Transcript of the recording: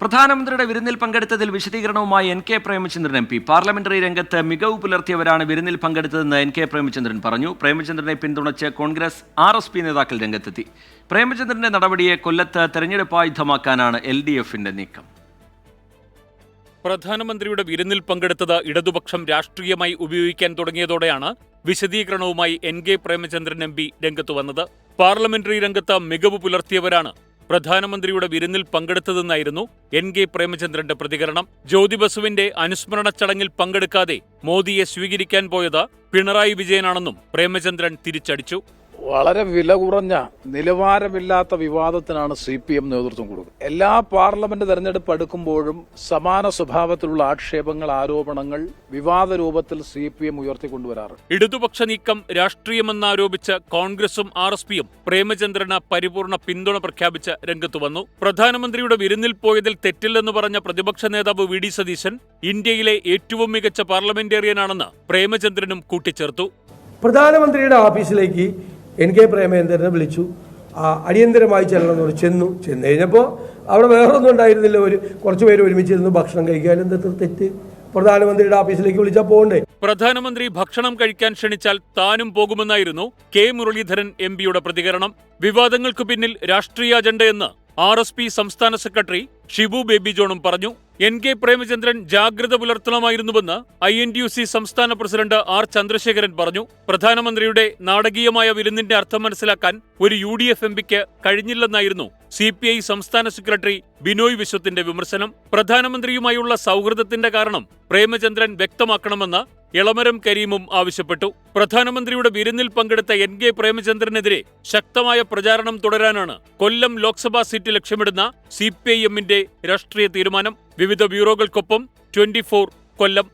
പ്രധാനമന്ത്രിയുടെ വിരുന്നിൽ പങ്കെടുത്തതിൽ വിശദീകരണവുമായി N K Premachandran M P. Parliamentary രംഗത്ത് മികവ് പുലർത്തിയവരാണ് വിരുന്നിൽ പങ്കെടുത്തതെന്ന് എൻ കെ പ്രേമചന്ദ്രൻ പറഞ്ഞു. പ്രേമചന്ദ്രനെ പിന്തുണച്ച് കോൺഗ്രസ് RSP നേതാക്കൾ രംഗത്തെത്തി. പ്രേമചന്ദ്രന്റെ നടപടിയെ കൊല്ലത്ത് തെരഞ്ഞെടുപ്പ് ആയുധമാക്കാനാണ് LDFന്റെ നീക്കം. പ്രധാനമന്ത്രിയുടെ വിരുന്നിൽ പങ്കെടുത്തത് ഇടതുപക്ഷം രാഷ്ട്രീയമായി ഉപയോഗിക്കാൻ തുടങ്ങിയതോടെയാണ് വിശദീകരണവുമായി N K Premachandran M P രംഗത്തു വന്നത്. പാർലമെന്ററി രംഗത്ത് മികവ് പുലർത്തിയവരാണ് പ്രധാനമന്ത്രിയുടെ വിരുന്നിൽ പങ്കെടുത്തതെന്നായിരുന്നു എൻ കെ പ്രേമചന്ദ്രന്റെ പ്രതികരണം. ജ്യോതി ബസുവിന്റെ അനുസ്മരണ ചടങ്ങിൽ പങ്കെടുക്കാതെ മോദിയെ സ്വീകരിക്കാൻ പോയത് പിണറായി വിജയനാണെന്നും പ്രേമചന്ദ്രൻ തിരിച്ചടിച്ചു. വളരെ വില കുറഞ്ഞ നിലവാരമില്ലാത്ത വിവാദത്തിനാണ് CPM നേതൃത്വം കൊടുക്കുന്നത്. എല്ലാ പാർലമെന്റ് തെരഞ്ഞെടുപ്പ് അടുക്കുമ്പോഴും സമാന സ്വഭാവത്തിലുള്ള ആക്ഷേപങ്ങൾ, ആരോപണങ്ങൾ വിവാദ രൂപത്തിൽ CPM ഉയർത്തിക്കൊണ്ടുവരാറ്. ഇടതുപക്ഷ നീക്കം രാഷ്ട്രീയമെന്നാരോപിച്ച് കോൺഗ്രസും RSPയും പ്രേമചന്ദ്രന് പരിപൂർണ പിന്തുണ പ്രഖ്യാപിച്ച് രംഗത്തു വന്നു. പ്രധാനമന്ത്രിയുടെ വിരുന്നിൽ പോയതിൽ തെറ്റില്ലെന്ന് പറഞ്ഞ പ്രതിപക്ഷ നേതാവ് VD സതീശൻ ഇന്ത്യയിലെ ഏറ്റവും മികച്ച പാർലമെന്റേറിയനാണെന്ന് പ്രേമചന്ദ്രനും കൂട്ടിച്ചേർത്തു. പ്രധാനമന്ത്രിയുടെ ഓഫീസിലേക്ക് എൻ കെ പ്രേമചന്ദ്രനെ വിളിച്ചു. അടിയന്തരമായി ചെല്ലണമെന്ന് ചെന്നു കഴിഞ്ഞപ്പോൾ അവിടെ വേറൊന്നും ഉണ്ടായിരുന്നില്ല. കുറച്ചു പേര് ഒരുമിച്ചിരുന്ന് ഭക്ഷണം കഴിക്കാൻ എന്താ തെറ്റ്? പ്രധാനമന്ത്രിയുടെ ഓഫീസിലേക്ക് വിളിച്ചാൽ പോകണ്ടേ? പ്രധാനമന്ത്രി ഭക്ഷണം കഴിക്കാൻ ക്ഷണിച്ചാൽ താനും പോകുമെന്നായിരുന്നു K മുരളീധരൻ MP പ്രതികരണം. വിവാദങ്ങൾക്ക് പിന്നിൽ രാഷ്ട്രീയ അജണ്ടയെന്ന് RSP സംസ്ഥാന സെക്രട്ടറി ഷിബു ബേബി ജോണും പറഞ്ഞു. എൻ കെ പ്രേമചന്ദ്രൻ ജാഗ്രത പുലർത്തണമായിരുന്നുവെന്ന് INTUC സംസ്ഥാന പ്രസിഡന്റ് R ചന്ദ്രശേഖരൻ പറഞ്ഞു. പ്രധാനമന്ത്രിയുടെ നാടകീയമായ വിരുന്നിന്റെ അർത്ഥം മനസ്സിലാക്കാൻ ഒരു UDF MPക്ക് കഴിഞ്ഞില്ലെന്നായിരുന്നു CPI സംസ്ഥാന സെക്രട്ടറി ബിനോയ് വിശ്വത്തിന്റെ വിമർശനം. പ്രധാനമന്ത്രിയുമായുള്ള സൗഹൃദത്തിന്റെ കാരണം പ്രേമചന്ദ്രൻ വ്യക്തമാക്കണമെന്ന് എളമരം കരീമും ആവശ്യപ്പെട്ടു. പ്രധാനമന്ത്രിയുടെ വിരുന്നിൽ പങ്കെടുത്ത എൻ കെ പ്രേമചന്ദ്രനെതിരെ ശക്തമായ പ്രചാരണം തുടരാനാണ് കൊല്ലം ലോക്സഭാ സീറ്റ് ലക്ഷ്യമിടുന്ന CPIMന്റെ രാഷ്ട്രീയ തീരുമാനം. വിവിധ ബ്യൂറോകൾക്കൊപ്പം 24 കൊല്ലം.